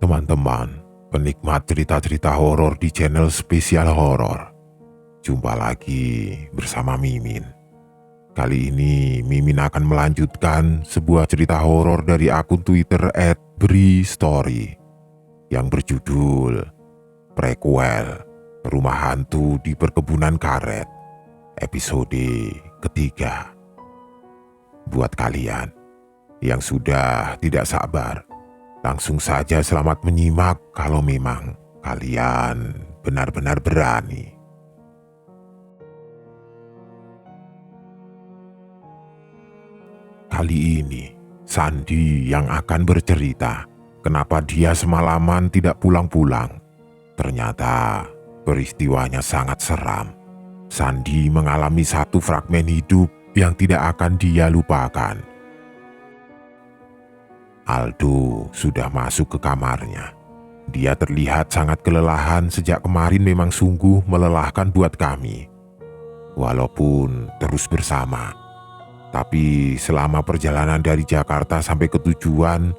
Teman-teman, penikmat cerita-cerita horor di channel Spesial Horor. Jumpa lagi bersama Mimin. Kali ini Mimin akan melanjutkan sebuah cerita horor dari akun Twitter @bristory yang berjudul Prequel Rumah Hantu di Perkebunan Karet, episode ketiga. Buat kalian yang sudah tidak sabar, langsung saja selamat menyimak kalau memang kalian benar-benar berani. Kali ini, Sandi yang akan bercerita kenapa dia semalaman tidak pulang-pulang. Ternyata peristiwanya sangat seram. Sandi mengalami satu fragmen hidup yang tidak akan dia lupakan. Aldo sudah masuk ke kamarnya. Dia terlihat sangat kelelahan sejak kemarin, memang sungguh melelahkan buat kami. Walaupun terus bersama, tapi selama perjalanan dari Jakarta sampai ke tujuan,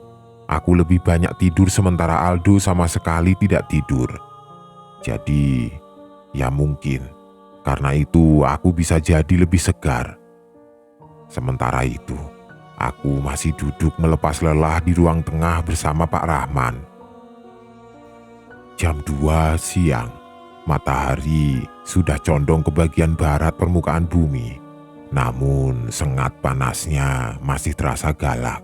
aku lebih banyak tidur sementara Aldo sama sekali tidak tidur. Jadi, ya mungkin karena itu aku bisa jadi lebih segar. Sementara itu, aku masih duduk melepas lelah di ruang tengah bersama Pak Rahman. Jam 2 siang, matahari sudah condong ke bagian barat permukaan bumi. Namun sengat panasnya masih terasa galak.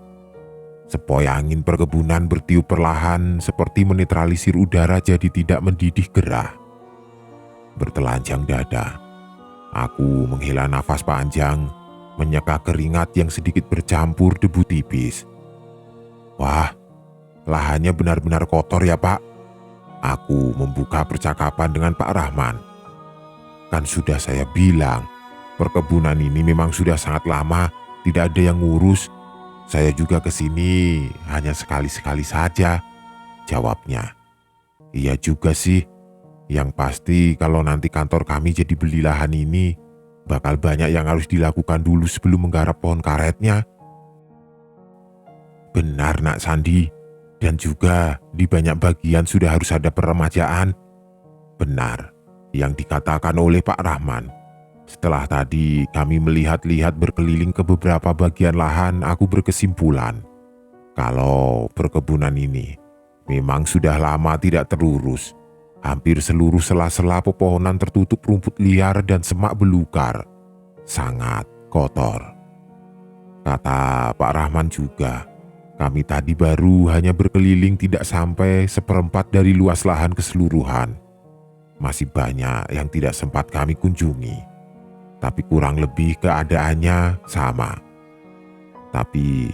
Sepoi angin perkebunan bertiup perlahan seperti menetralisir udara jadi tidak mendidih gerah. Bertelanjang dada, aku menghela nafas panjang, menyeka keringat yang sedikit bercampur debu tipis. Wah, lahannya benar-benar kotor ya Pak. Aku membuka percakapan dengan Pak Rahman. Kan sudah saya bilang, perkebunan ini memang sudah sangat lama tidak ada yang ngurus. Saya juga kesini hanya sekali-sekali saja, jawabnya. Iya juga sih, yang pasti kalau nanti kantor kami jadi beli lahan ini, bakal banyak yang harus dilakukan dulu sebelum menggarap pohon karetnya. Benar Nak Sandi, dan juga di banyak bagian sudah harus ada peremajaan. Benar yang dikatakan oleh Pak Rahman. Setelah tadi kami melihat-lihat berkeliling ke beberapa bagian lahan, aku berkesimpulan kalau perkebunan ini memang sudah lama tidak terurus. Hampir seluruh sela-sela pepohonan tertutup rumput liar dan semak belukar. Sangat kotor. Kata Pak Rahman juga, kami tadi baru hanya berkeliling tidak sampai seperempat dari luas lahan keseluruhan. Masih banyak yang tidak sempat kami kunjungi. Tapi kurang lebih keadaannya sama. Tapi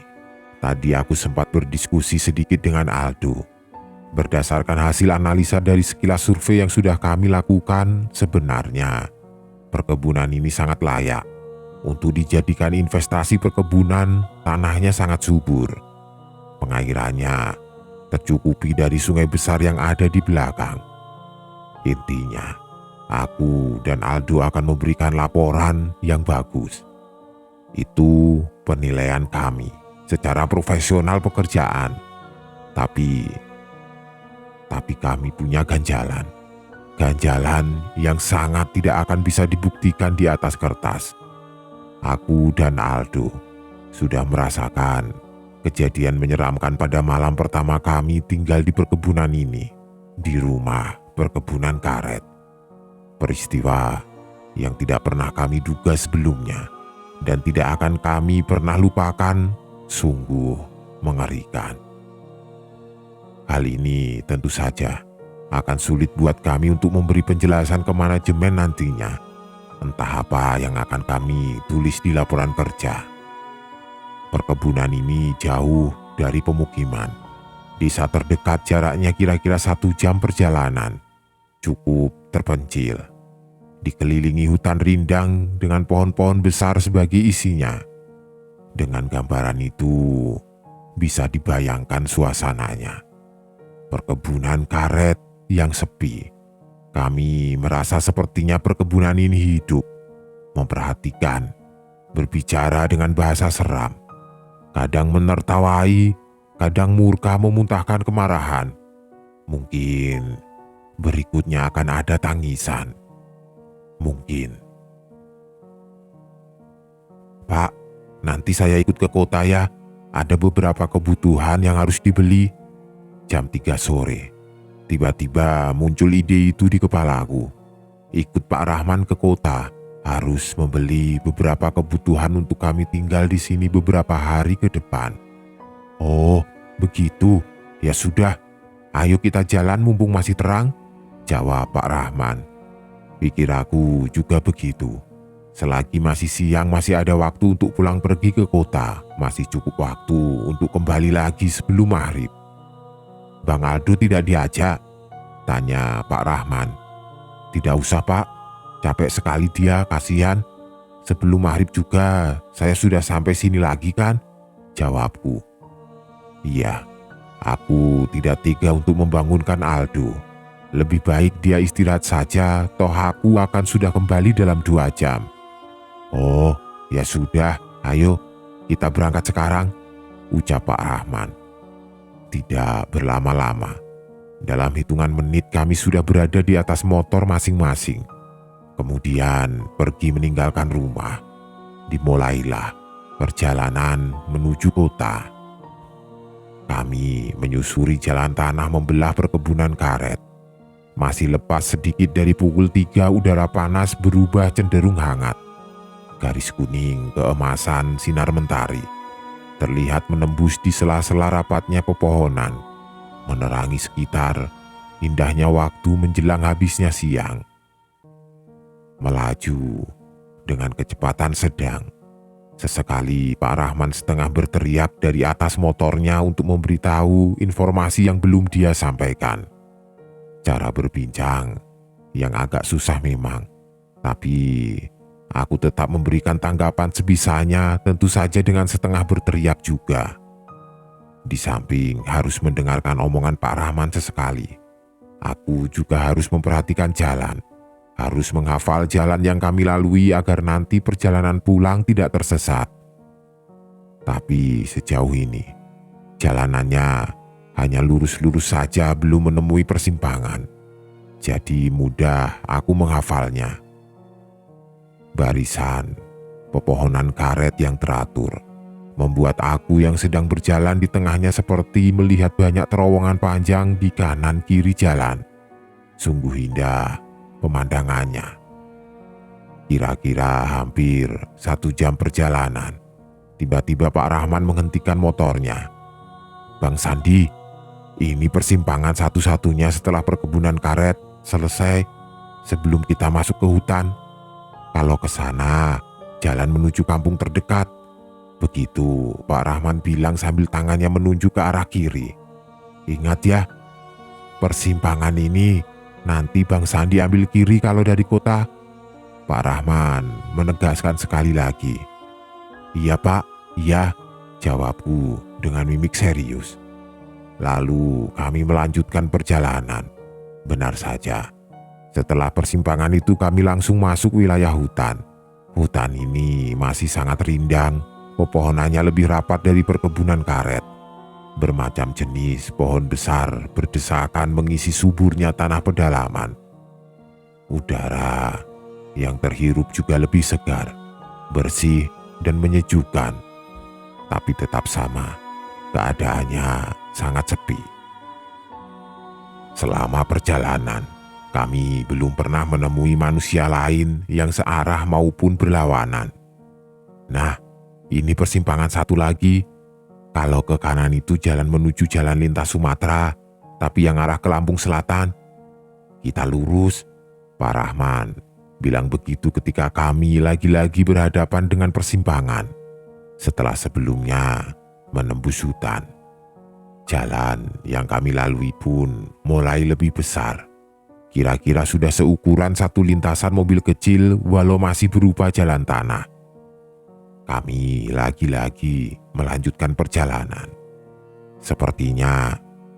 tadi aku sempat berdiskusi sedikit dengan Aldo. Berdasarkan hasil analisa dari sekilas survei yang sudah kami lakukan, sebenarnya perkebunan ini sangat layak untuk dijadikan investasi perkebunan. Tanahnya sangat subur. Pengairannya tercukupi dari sungai besar yang ada di belakang. Intinya, aku dan Aldo akan memberikan laporan yang bagus. Itu penilaian kami secara profesional pekerjaan. Tapi kami punya ganjalan. Ganjalan yang sangat tidak akan bisa dibuktikan di atas kertas. Aku dan Aldo sudah merasakan kejadian menyeramkan pada malam pertama kami tinggal di perkebunan ini, di rumah perkebunan karet. Peristiwa yang tidak pernah kami duga sebelumnya dan tidak akan kami pernah lupakan, sungguh mengerikan. Hal ini tentu saja akan sulit buat kami untuk memberi penjelasan ke manajemen nantinya. Entah apa yang akan kami tulis di laporan kerja. Perkebunan ini jauh dari pemukiman. Desa terdekat jaraknya kira-kira 1 jam perjalanan. Cukup terpencil, dikelilingi hutan rindang dengan pohon-pohon besar sebagai isinya. Dengan gambaran itu bisa dibayangkan suasananya. Perkebunan karet yang sepi. Kami merasa sepertinya perkebunan ini hidup, memperhatikan, berbicara dengan bahasa seram. Kadang menertawai, kadang murka memuntahkan kemarahan. Mungkin berikutnya akan ada tangisan. Mungkin. Pak, nanti saya ikut ke kota ya. Ada beberapa kebutuhan yang harus dibeli. Jam 3 sore. Tiba-tiba muncul ide itu di kepalaku. Ikut Pak Rahman ke kota. Harus membeli beberapa kebutuhan untuk kami tinggal di sini beberapa hari ke depan. Oh, begitu. Ya sudah, ayo kita jalan mumpung masih terang, jawab Pak Rahman. Pikir aku juga begitu. Selagi masih siang masih ada waktu untuk pulang pergi ke kota. Masih cukup waktu untuk kembali lagi sebelum maghrib. Bang Aldo tidak diajak? Tanya Pak Rahman. Tidak usah Pak, capek sekali dia, kasihan. Sebelum maghrib juga saya sudah sampai sini lagi kan? Jawabku. Iya, aku tidak tega untuk membangunkan Aldo. Lebih baik dia istirahat saja, toh aku akan sudah kembali dalam 2 jam. Oh, ya sudah, ayo kita berangkat sekarang, ucap Pak Rahman. Tidak berlama-lama, dalam hitungan menit kami sudah berada di atas motor masing-masing. Kemudian pergi meninggalkan rumah. Dimulailah perjalanan menuju kota. Kami menyusuri jalan tanah membelah perkebunan karet. Masih lepas sedikit dari pukul 3 udara panas berubah cenderung hangat. Garis kuning keemasan sinar mentari terlihat menembus di sela-sela rapatnya pepohonan, menerangi sekitar. Indahnya waktu menjelang habisnya siang. Melaju dengan kecepatan sedang. Sesekali Pak Rahman setengah berteriak dari atas motornya untuk memberitahu informasi yang belum dia sampaikan. Cara berbincang yang agak susah memang, tapi aku tetap memberikan tanggapan sebisanya, tentu saja dengan setengah berteriak juga. Di samping harus mendengarkan omongan Pak Rahman sesekali, aku juga harus memperhatikan jalan. Harus menghafal jalan yang kami lalui agar nanti perjalanan pulang tidak tersesat. Tapi sejauh ini, jalanannya hanya lurus-lurus saja, belum menemui persimpangan. Jadi mudah aku menghafalnya. Barisan pepohonan karet yang teratur membuat aku yang sedang berjalan di tengahnya seperti melihat banyak terowongan panjang di kanan kiri jalan. Sungguh indah pemandangannya. Kira-kira hampir 1 jam perjalanan. Tiba-tiba Pak Rahman menghentikan motornya. Bang Sandi, ini persimpangan satu-satunya setelah perkebunan karet selesai sebelum kita masuk ke hutan. Kalau ke sana, jalan menuju kampung terdekat. Begitu Pak Rahman bilang sambil tangannya menunjuk ke arah kiri. Ingat ya, persimpangan ini nanti Bang Sandi ambil kiri kalau dari kota. Pak Rahman menegaskan sekali lagi. Iya Pak, iya, jawabku dengan mimik serius. Lalu kami melanjutkan perjalanan. Benar saja, setelah persimpangan itu kami langsung masuk wilayah hutan. Hutan ini masih sangat rindang, pepohonannya lebih rapat dari perkebunan karet. Bermacam jenis pohon besar berdesakan mengisi suburnya tanah pedalaman. Udara yang terhirup juga lebih segar, bersih dan menyejukkan. Tapi tetap sama, keadaannya sangat sepi. Selama perjalanan, kami belum pernah menemui manusia lain yang searah maupun berlawanan. Nah, ini persimpangan satu lagi. Kalau ke kanan itu jalan menuju jalan lintas Sumatera, tapi yang arah ke Lampung Selatan. Kita lurus, Pak Rahman bilang begitu ketika kami lagi-lagi berhadapan dengan persimpangan. Setelah sebelumnya menembus hutan. Jalan yang kami lalui pun mulai lebih besar. Kira-kira sudah seukuran satu lintasan mobil kecil walau masih berupa jalan tanah. Kami lagi-lagi melanjutkan perjalanan. Sepertinya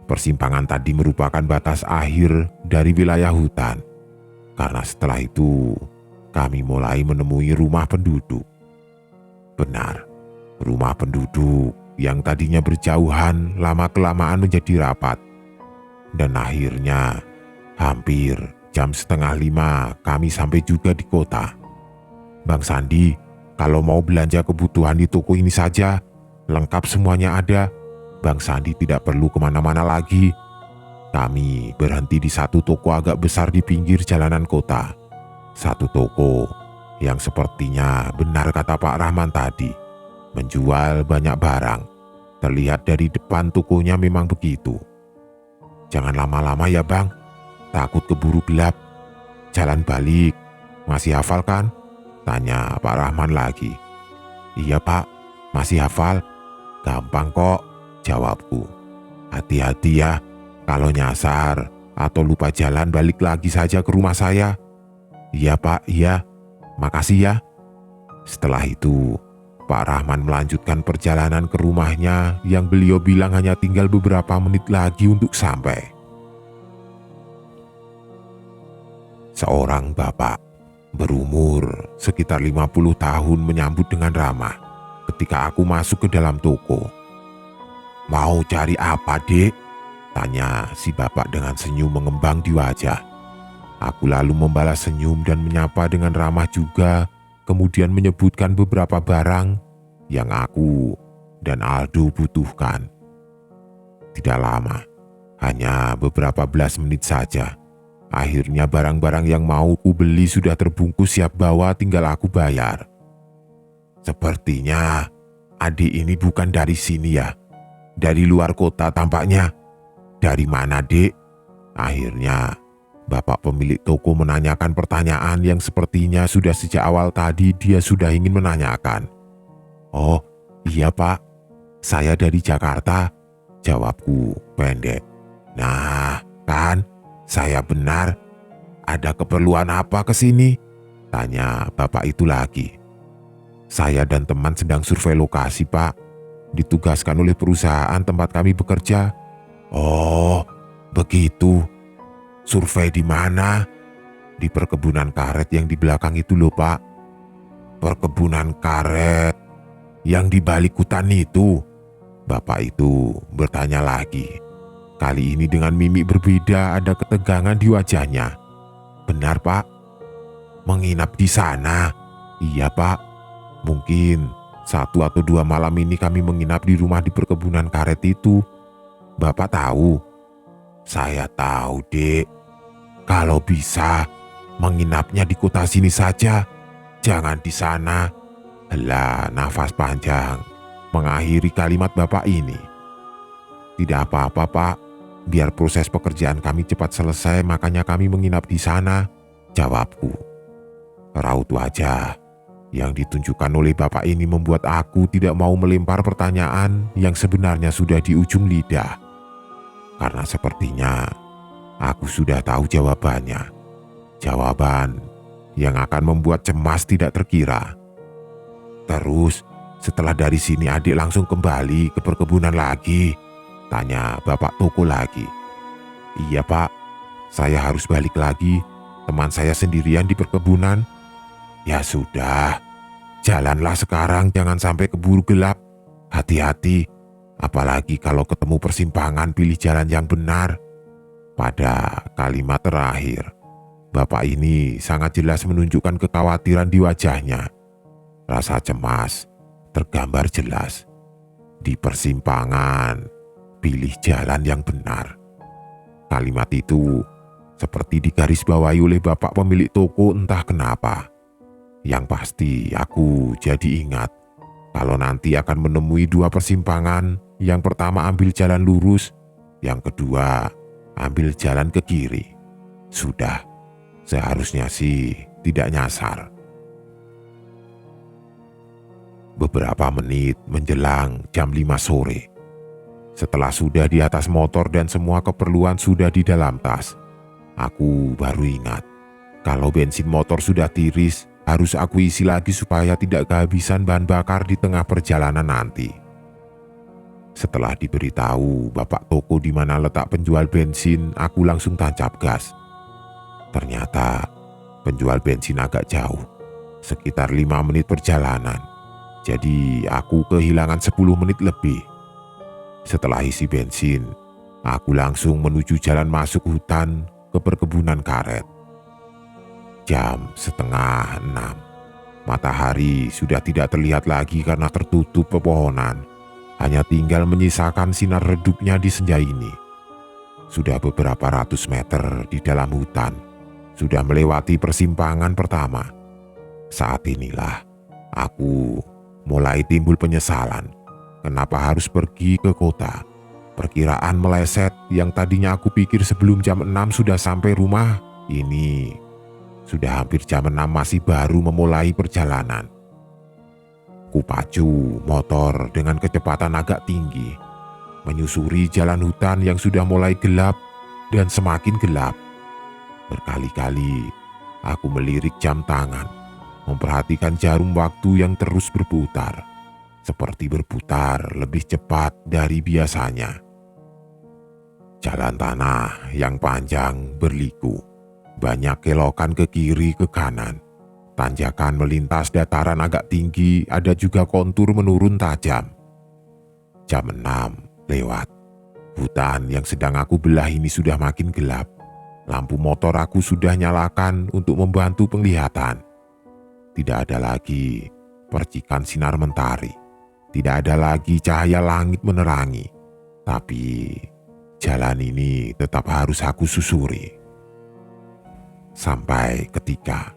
persimpangan tadi merupakan batas akhir dari wilayah hutan. Karena setelah itu kami mulai menemui rumah penduduk. Benar, rumah penduduk yang tadinya berjauhan lama-kelamaan menjadi rapat. Dan akhirnya hampir jam setengah 5 kami sampai juga di kota. Bang Sandi, kalau mau belanja kebutuhan di toko ini saja, lengkap semuanya ada. Bang Sandi tidak perlu kemana-mana lagi. Kami berhenti di satu toko agak besar di pinggir jalanan kota. Satu toko yang sepertinya benar kata Pak Rahman tadi, menjual banyak barang. Terlihat dari depan tokonya memang begitu. Jangan lama-lama ya bang, takut keburu gelap. Jalan balik, masih hafal kan? Tanya Pak Rahman lagi. Iya pak, masih hafal. Gampang kok, jawabku. Hati-hati ya, kalau nyasar atau lupa jalan balik lagi saja ke rumah saya. Iya pak, iya. Makasih ya. Setelah itu, Pak Rahman melanjutkan perjalanan ke rumahnya yang beliau bilang hanya tinggal beberapa menit lagi untuk sampai. Seorang bapak berumur sekitar 50 tahun menyambut dengan ramah ketika aku masuk ke dalam toko. Mau cari apa dek? Tanya si bapak dengan senyum mengembang di wajah. Aku lalu membalas senyum dan menyapa dengan ramah juga, kemudian menyebutkan beberapa barang yang aku dan Aldo butuhkan. Tidak lama, hanya beberapa belas menit saja. Akhirnya barang-barang yang mau ku beli sudah terbungkus siap bawa, tinggal aku bayar. Sepertinya adik ini bukan dari sini ya. Dari luar kota tampaknya. Dari mana dek? Akhirnya bapak pemilik toko menanyakan pertanyaan yang sepertinya sudah sejak awal tadi dia sudah ingin menanyakan. Oh iya pak, saya dari Jakarta, jawabku pendek. Nah kan, saya benar. Ada keperluan apa ke sini? Tanya bapak itu lagi. Saya dan teman sedang survei lokasi pak, ditugaskan oleh perusahaan tempat kami bekerja. Oh begitu. Survei di mana? Di perkebunan karet yang di belakang itu loh pak. Perkebunan karet yang di balik hutan itu? Bapak itu bertanya lagi. Kali ini dengan mimik berbeda, ada ketegangan di wajahnya. Benar pak? Menginap di sana? Iya pak. Mungkin 1 atau 2 malam ini kami menginap di rumah di perkebunan karet itu. Bapak tahu? Saya tahu dek. Kalau bisa, menginapnya di kota sini saja. Jangan di sana. Hela nafas panjang mengakhiri kalimat bapak ini. Tidak apa-apa pak, biar proses pekerjaan kami cepat selesai, makanya kami menginap di sana, jawabku. Raut wajah yang ditunjukkan oleh bapak ini membuat aku tidak mau melempar pertanyaan yang sebenarnya sudah di ujung lidah. Karena sepertinya aku sudah tahu jawabannya. Jawaban yang akan membuat cemas tidak terkira. Terus setelah dari sini adik langsung kembali ke perkebunan lagi? Tanya bapak toko lagi. Iya pak, saya harus balik lagi. Teman saya sendirian di perkebunan. Ya sudah, jalanlah sekarang, jangan sampai keburu gelap. Hati-hati, apalagi kalau ketemu persimpangan, pilih jalan yang benar. Pada kalimat terakhir, bapak ini sangat jelas menunjukkan kekhawatiran di wajahnya. Rasa cemas tergambar jelas. Di persimpangan, pilih jalan yang benar. Kalimat itu seperti digarisbawahi oleh bapak pemilik toko entah kenapa. Yang pasti aku jadi ingat kalau nanti akan menemui 2 persimpangan. Yang pertama ambil jalan lurus, yang kedua ambil jalan ke kiri. Sudah, seharusnya sih tidak nyasar. Beberapa menit menjelang jam 5 sore. Setelah sudah di atas motor dan semua keperluan sudah di dalam tas, aku baru ingat kalau bensin motor sudah tiris, harus aku isi lagi supaya tidak kehabisan bahan bakar di tengah perjalanan nanti. Setelah diberitahu bapak toko di mana letak penjual bensin, aku langsung tancap gas. Ternyata penjual bensin agak jauh, sekitar 5 menit perjalanan. Jadi aku kehilangan 10 menit lebih. Setelah isi bensin, Aku langsung menuju jalan masuk hutan ke perkebunan karet. Jam 5:30. Matahari sudah tidak terlihat lagi karena tertutup pepohonan. Hanya tinggal menyisakan sinar redupnya di senja ini. Sudah beberapa ratus meter di dalam hutan. Sudah melewati persimpangan pertama. Saat inilah aku mulai timbul penyesalan. Kenapa harus pergi ke kota? Perkiraan meleset yang tadinya aku pikir sebelum jam 6 sudah sampai rumah. Ini sudah hampir jam 6 masih baru memulai perjalanan. Kupacu motor dengan kecepatan agak tinggi, menyusuri jalan hutan yang sudah mulai gelap dan semakin gelap. Berkali-kali aku melirik jam tangan, memperhatikan jarum waktu yang terus berputar, seperti berputar lebih cepat dari biasanya. Jalan tanah yang panjang berliku, banyak kelokan ke kiri ke kanan. Tanjakan melintas dataran agak tinggi, ada juga kontur menurun tajam. Jam 6 lewat. Hutan yang sedang aku belah ini sudah makin gelap. Lampu motor aku sudah nyalakan untuk membantu penglihatan. Tidak ada lagi percikan sinar mentari. Tidak ada lagi cahaya langit menerangi. Tapi jalan ini tetap harus aku susuri. Sampai ketika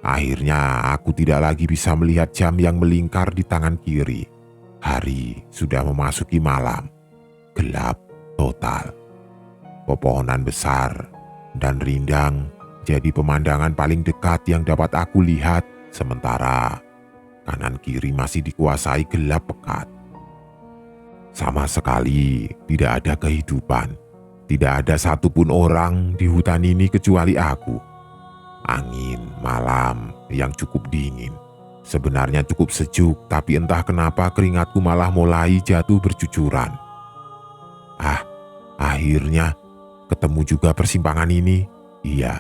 akhirnya aku tidak lagi bisa melihat jam yang melingkar di tangan kiri. Hari sudah memasuki malam. Gelap total. Pepohonan besar dan rindang jadi pemandangan paling dekat yang dapat aku lihat, sementara kanan kiri masih dikuasai gelap pekat. Sama sekali tidak ada kehidupan. Tidak ada satupun orang di hutan ini kecuali aku. Angin malam yang cukup dingin. Sebenarnya cukup sejuk, tapi entah kenapa keringatku malah mulai jatuh bercucuran. Akhirnya ketemu juga persimpangan ini. Iya,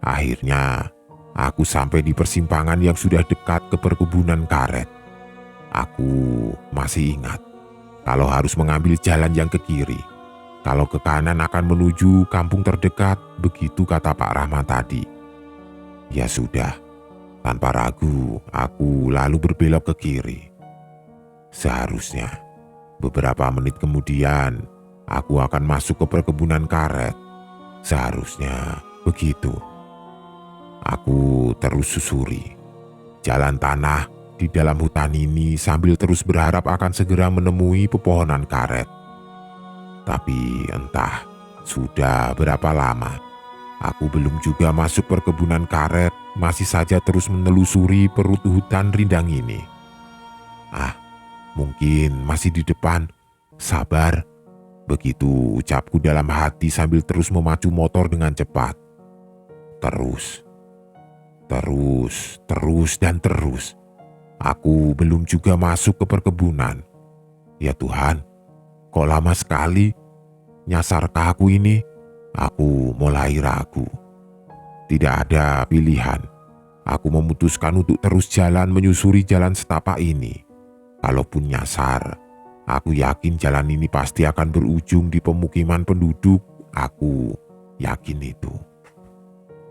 akhirnya aku sampai di persimpangan yang sudah dekat ke perkebunan karet. Aku masih ingat kalau harus mengambil jalan yang ke kiri. Kalau ke kanan akan menuju kampung terdekat, begitu kata Pak Rahman tadi. Ya sudah, tanpa ragu aku lalu berbelok ke kiri. Seharusnya beberapa menit kemudian aku akan masuk ke perkebunan karet. Seharusnya begitu. Aku terus susuri jalan tanah di dalam hutan ini sambil terus berharap akan segera menemui pepohonan karet. Tapi entah sudah berapa lama aku belum juga masuk perkebunan karet, masih saja terus menelusuri perut hutan rindang ini. Mungkin masih di depan. Sabar. Begitu ucapku dalam hati sambil terus memacu motor dengan cepat. Terus, dan terus. Aku belum juga masuk ke perkebunan. Ya Tuhan, kok lama sekali? Nyasarkah aku ini? Aku mulai ragu. Tidak ada pilihan. Aku memutuskan untuk terus jalan menyusuri jalan setapak ini. Kalaupun nyasar, aku yakin jalan ini pasti akan berujung di pemukiman penduduk. Aku yakin itu.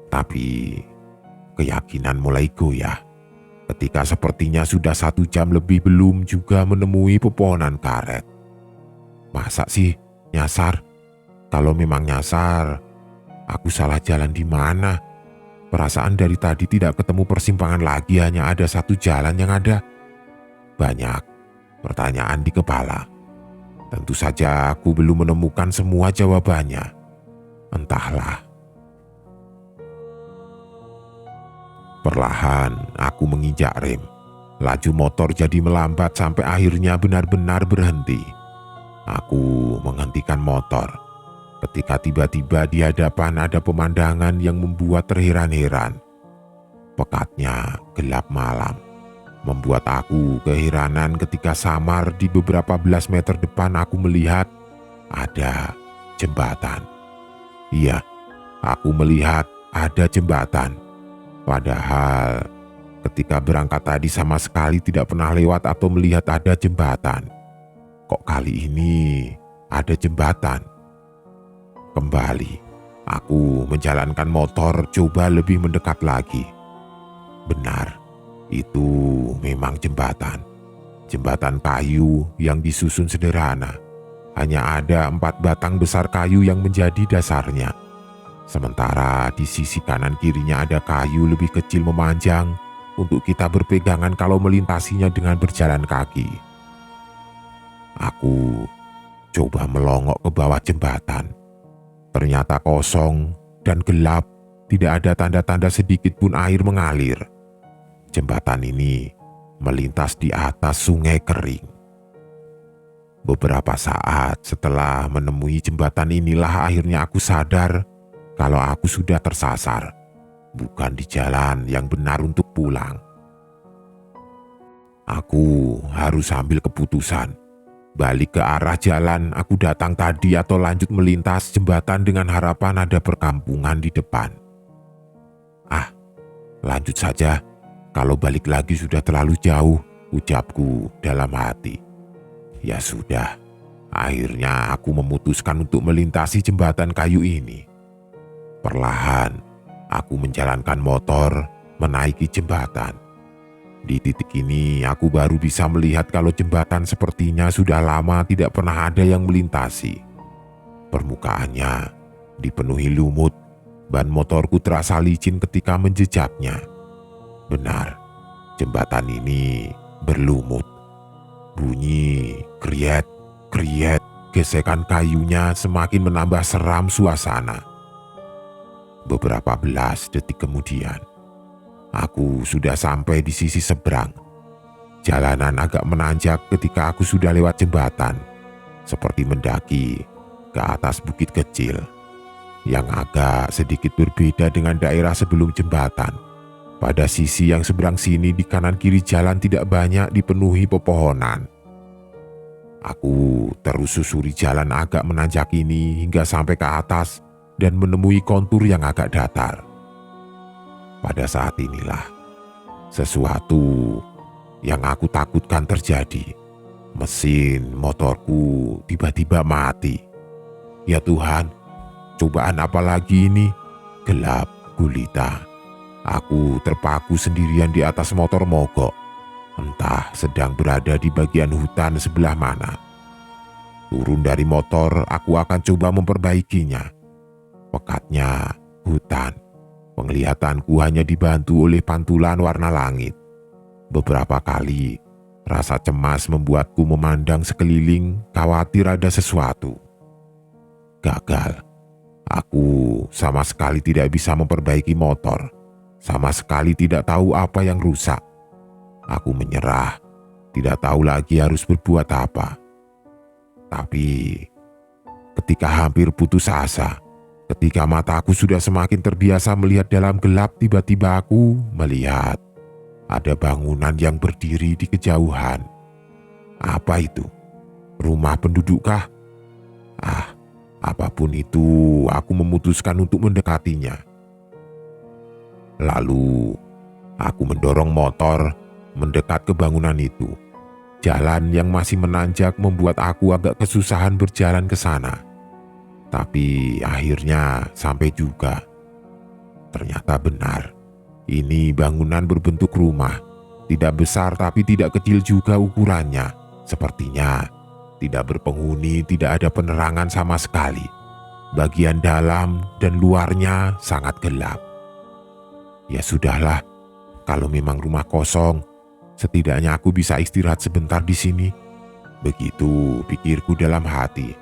Tapi keyakinan mulai goyah ketika sepertinya sudah 1 jam lebih belum juga menemui pepohonan karet. Masa sih nyasar? Kalau memang nyasar, aku salah jalan di mana? Perasaan dari tadi tidak ketemu persimpangan lagi, hanya ada 1 jalan yang ada. Banyak pertanyaan di kepala. Tentu saja aku belum menemukan semua jawabannya. Entahlah. Perlahan aku menginjak rem. Laju motor jadi melambat sampai akhirnya benar-benar berhenti. Aku menghentikan motor ketika tiba-tiba di hadapan ada pemandangan yang membuat terheran-heran. Pekatnya gelap malam membuat aku keheranan ketika samar di beberapa belas meter depan aku melihat ada jembatan. Iya, aku melihat ada jembatan. Padahal ketika berangkat tadi sama sekali tidak pernah lewat atau melihat ada jembatan. Kok kali ini ada jembatan? Kembali, aku menjalankan motor coba lebih mendekat lagi. Benar, itu memang jembatan. Jembatan kayu yang disusun sederhana. Hanya ada 4 batang besar kayu yang menjadi dasarnya. Sementara di sisi kanan kirinya ada kayu lebih kecil memanjang untuk kita berpegangan kalau melintasinya dengan berjalan kaki. Aku coba melongok ke bawah jembatan. Ternyata kosong dan gelap, tidak ada tanda-tanda sedikit pun air mengalir. Jembatan ini melintas di atas sungai kering. Beberapa saat setelah menemui jembatan inilah akhirnya aku sadar kalau aku sudah tersasar, bukan di jalan yang benar untuk pulang. Aku harus ambil keputusan, balik ke arah jalan aku datang tadi atau lanjut melintas jembatan dengan harapan ada perkampungan di depan. Lanjut saja, kalau balik lagi sudah terlalu jauh, ucapku dalam hati. Ya sudah, akhirnya aku memutuskan untuk melintasi jembatan kayu ini. Perlahan, aku menjalankan motor menaiki jembatan. Di titik ini aku baru bisa melihat kalau jembatan sepertinya sudah lama tidak pernah ada yang melintasi. Permukaannya dipenuhi lumut, ban motorku terasa licin ketika menjejaknya. Benar, jembatan ini berlumut. Bunyi kriet, gesekan kayunya semakin menambah seram suasana. Beberapa belas detik kemudian, aku sudah sampai di sisi seberang. Jalanan agak menanjak ketika aku sudah lewat jembatan, seperti mendaki ke atas bukit kecil, yang agak sedikit berbeda dengan daerah sebelum jembatan. Pada sisi yang seberang sini di kanan kiri jalan tidak banyak dipenuhi pepohonan. Aku terus susuri jalan agak menanjak ini hingga sampai ke atas dan menemui kontur yang agak datar. Pada saat inilah sesuatu yang aku takutkan terjadi. Mesin motorku tiba-tiba mati. Ya Tuhan, cobaan apa lagi ini? Gelap gulita. Aku terpaku sendirian di atas motor mogok. Entah sedang berada di bagian hutan sebelah mana. Turun dari motor, aku akan coba memperbaikinya. Pekatnya hutan. Penglihatanku hanya dibantu oleh pantulan warna langit. Beberapa kali, rasa cemas membuatku memandang sekeliling, khawatir ada sesuatu. Gagal. Aku sama sekali tidak bisa memperbaiki motor. Sama sekali tidak tahu apa yang rusak. Aku menyerah, tidak tahu lagi harus berbuat apa. Tapi ketika hampir putus asa, ketika mataku sudah semakin terbiasa melihat dalam gelap, tiba-tiba aku melihat ada bangunan yang berdiri di kejauhan. Apa itu? Rumah pendudukkah? Apapun itu, aku memutuskan untuk mendekatinya. Lalu, aku mendorong motor mendekat ke bangunan itu. Jalan yang masih menanjak membuat aku agak kesusahan berjalan ke sana. Tapi akhirnya sampai juga. Ternyata benar, ini bangunan berbentuk rumah. Tidak besar tapi tidak kecil juga ukurannya. Sepertinya tidak berpenghuni, tidak ada penerangan sama sekali. Bagian dalam dan luarnya sangat gelap. Ya sudahlah, kalau memang rumah kosong, setidaknya aku bisa istirahat sebentar di sini. Begitu pikirku dalam hati.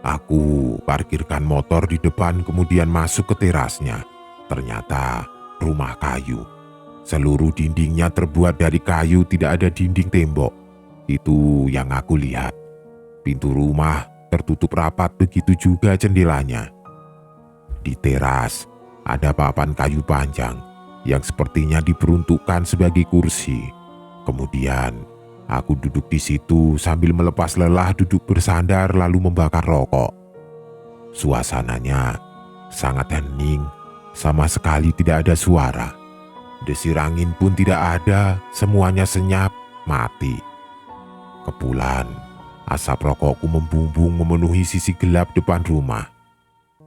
Aku parkirkan motor di depan kemudian masuk ke terasnya. Ternyata rumah kayu. Seluruh dindingnya terbuat dari kayu, tidak ada dinding tembok. Itu yang aku lihat. Pintu rumah tertutup rapat, begitu juga jendelanya. Di teras ada papan kayu panjang yang sepertinya diperuntukkan sebagai kursi. Kemudian aku duduk di situ sambil melepas lelah duduk bersandar lalu membakar rokok. Suasananya sangat hening, sama sekali tidak ada suara. Desir angin pun tidak ada, semuanya senyap, mati. Kepulan Asap rokokku membumbung memenuhi sisi gelap depan rumah.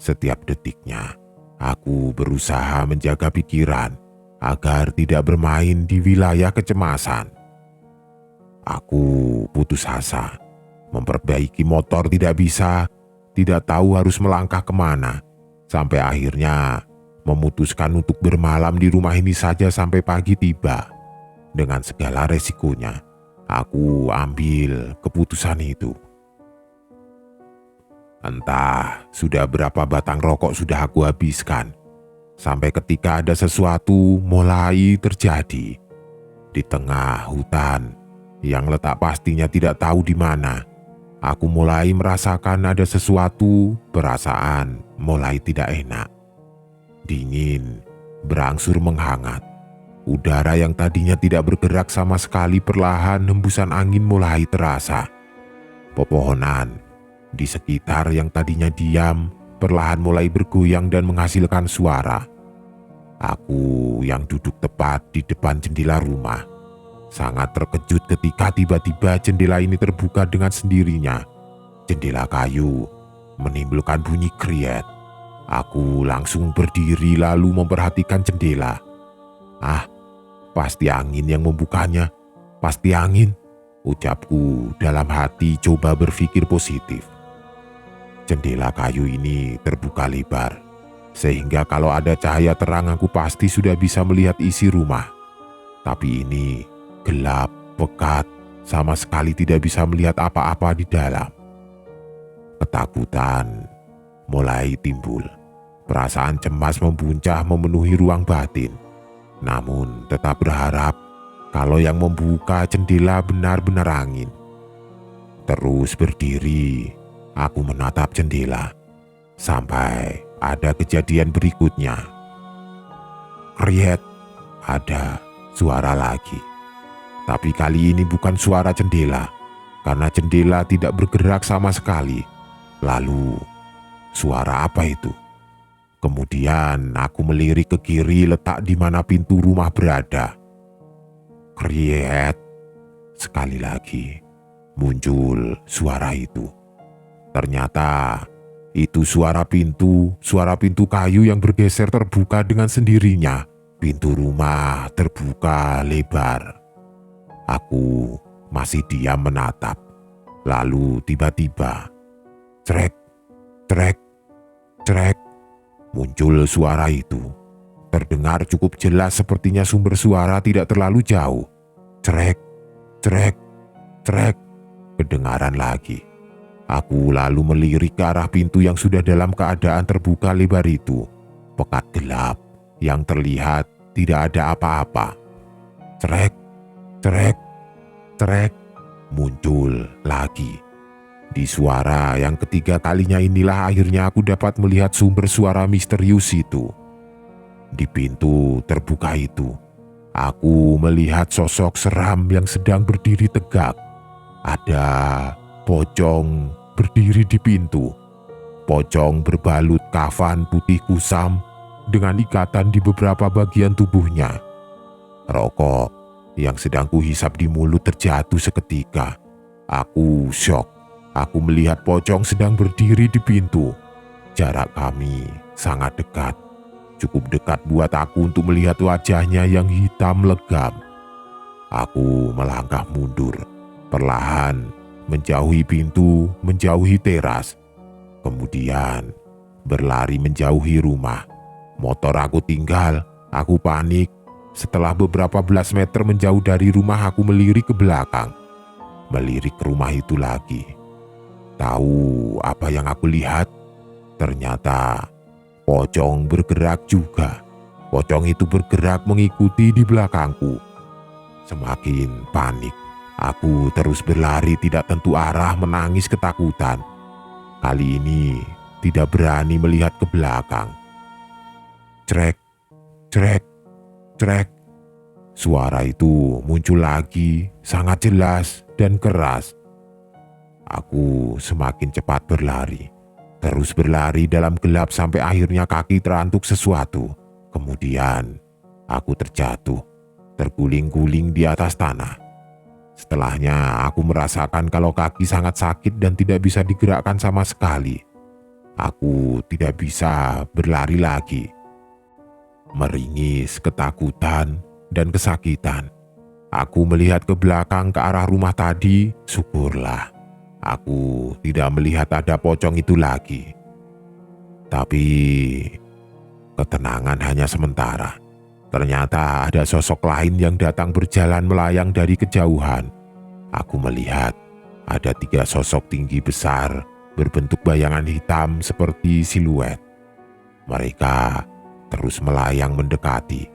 Setiap detiknya, aku berusaha menjaga pikiran agar tidak bermain di wilayah kecemasan. Aku putus asa. Memperbaiki motor tidak bisa, tidak tahu harus melangkah kemana. Sampai akhirnya memutuskan untuk bermalam di rumah ini saja sampai pagi tiba. Dengan segala resikonya, aku ambil keputusan itu. Entah sudah berapa batang rokok sudah aku habiskan, sampai ketika ada sesuatu mulai terjadi. Di tengah hutan yang letak pastinya tidak tahu di mana, aku mulai merasakan ada sesuatu, perasaan mulai tidak enak. Dingin berangsur menghangat. Udara yang tadinya tidak bergerak sama sekali perlahan hembusan angin mulai terasa. Pepohonan di sekitar yang tadinya diam perlahan mulai bergoyang dan menghasilkan suara. Aku yang duduk tepat di depan jendela rumah sangat terkejut ketika tiba-tiba jendela ini terbuka dengan sendirinya. Jendela kayu menimbulkan bunyi kriet. Aku langsung berdiri lalu memperhatikan jendela. Pasti angin yang membukanya, pasti angin, ucapku dalam hati coba berpikir positif. Jendela kayu ini terbuka lebar, sehingga kalau ada cahaya terang aku pasti sudah bisa melihat isi rumah. Tapi ini gelap, pekat, sama sekali tidak bisa melihat apa-apa di dalam. Ketakutan mulai timbul, perasaan cemas membuncah memenuhi ruang batin. Namun tetap berharap kalau yang membuka jendela benar-benar angin. Terus berdiri, aku menatap jendela sampai ada kejadian berikutnya. Kriet, ada suara lagi. Tapi kali ini bukan suara jendela, karena jendela tidak bergerak sama sekali. Lalu, suara apa itu? Kemudian aku melirik ke kiri letak di mana pintu rumah berada. Kriet. Sekali lagi muncul suara itu. Ternyata itu suara pintu kayu yang bergeser terbuka dengan sendirinya. Pintu rumah terbuka lebar. Aku masih diam menatap. Lalu tiba-tiba, crek, crek, crek. Muncul suara itu. Terdengar cukup jelas sepertinya sumber suara tidak terlalu jauh. Crek, crek, crek. Kedengaran lagi. Aku lalu melirik ke arah pintu yang sudah dalam keadaan terbuka lebar itu. Pekat gelap yang terlihat tidak ada apa-apa. Crek, crek, crek. Muncul lagi. Di suara yang ketiga kalinya inilah akhirnya aku dapat melihat sumber suara misterius itu. Di pintu terbuka itu, aku melihat sosok seram yang sedang berdiri tegak. Ada pocong berdiri di pintu. Pocong berbalut kafan putih kusam dengan ikatan di beberapa bagian tubuhnya. Rokok yang sedang kuhisap di mulut terjatuh seketika. Aku syok. Aku melihat pocong sedang berdiri di pintu. Jarak kami sangat dekat. Cukup dekat buat aku untuk melihat wajahnya yang hitam legam. Aku melangkah mundur, perlahan menjauhi pintu, menjauhi teras. Kemudian berlari menjauhi rumah. Motor aku tinggal, aku panik. Setelah beberapa belas meter menjauh dari rumah, aku melirik ke belakang. Melirik ke rumah itu lagi. Tahu apa yang aku lihat? Ternyata pocong bergerak juga. Pocong itu bergerak mengikuti di belakangku. Semakin panik, aku terus berlari tidak tentu arah menangis ketakutan. Kali ini tidak berani melihat ke belakang. Crek, crek, crek. Suara itu muncul lagi, sangat jelas dan keras. Aku semakin cepat berlari, terus berlari dalam gelap sampai akhirnya kaki terantuk sesuatu. Kemudian aku terjatuh, terguling-guling di atas tanah. Setelahnya aku merasakan kalau kaki sangat sakit dan tidak bisa digerakkan sama sekali. Aku tidak bisa berlari lagi. Meringis, ketakutan, dan kesakitan. Aku melihat ke belakang ke arah rumah tadi, syukurlah. Aku tidak melihat ada pocong itu lagi. Tapi ketenangan hanya sementara. Ternyata ada sosok lain yang datang berjalan melayang dari kejauhan. Aku melihat ada 3 sosok tinggi besar berbentuk bayangan hitam seperti siluet. Mereka terus melayang mendekati,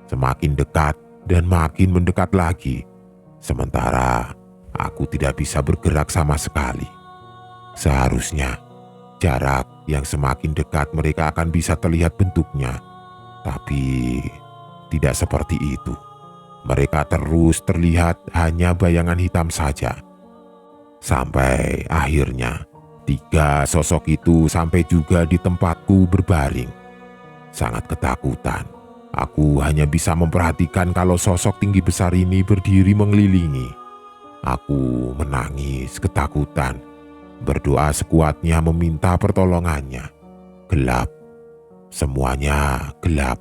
semakin dekat dan makin mendekat lagi. Sementara aku tidak bisa bergerak sama sekali. Seharusnya jarak yang semakin dekat mereka akan bisa terlihat bentuknya. Tapi tidak seperti itu. Mereka terus terlihat hanya bayangan hitam saja. Sampai akhirnya 3 sosok itu sampai juga di tempatku berbaring. Sangat ketakutan. Aku hanya bisa memperhatikan kalau sosok tinggi besar ini berdiri mengelilingi. Aku menangis ketakutan. Berdoa sekuatnya meminta pertolongannya. Gelap. Semuanya gelap.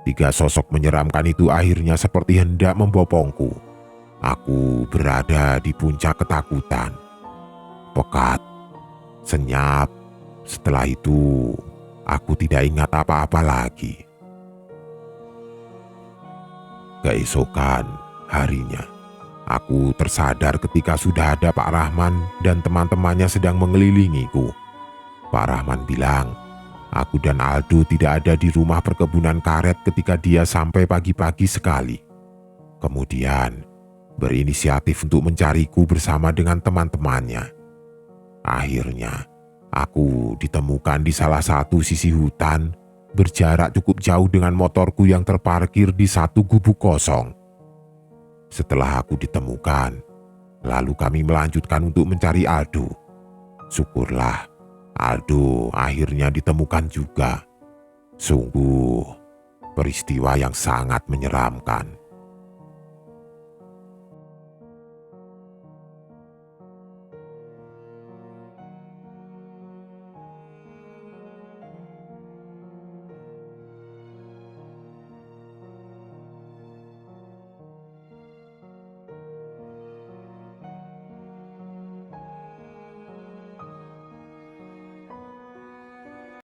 3 sosok menyeramkan itu akhirnya seperti hendak membopongku. Aku berada di puncak ketakutan. Pekat, senyap. Setelah itu, aku tidak ingat apa-apa lagi. Keesokan harinya, aku tersadar ketika sudah ada Pak Rahman dan teman-temannya sedang mengelilingiku. Pak Rahman bilang, aku dan Aldo tidak ada di rumah perkebunan karet ketika dia sampai pagi-pagi sekali. Kemudian berinisiatif untuk mencariku bersama dengan teman-temannya. Akhirnya aku ditemukan di salah satu sisi hutan, berjarak cukup jauh dengan motorku yang terparkir di satu gubuk kosong. Setelah aku ditemukan, lalu kami melanjutkan untuk mencari Aldo. Syukurlah Aldo akhirnya ditemukan juga. Sungguh peristiwa yang sangat menyeramkan.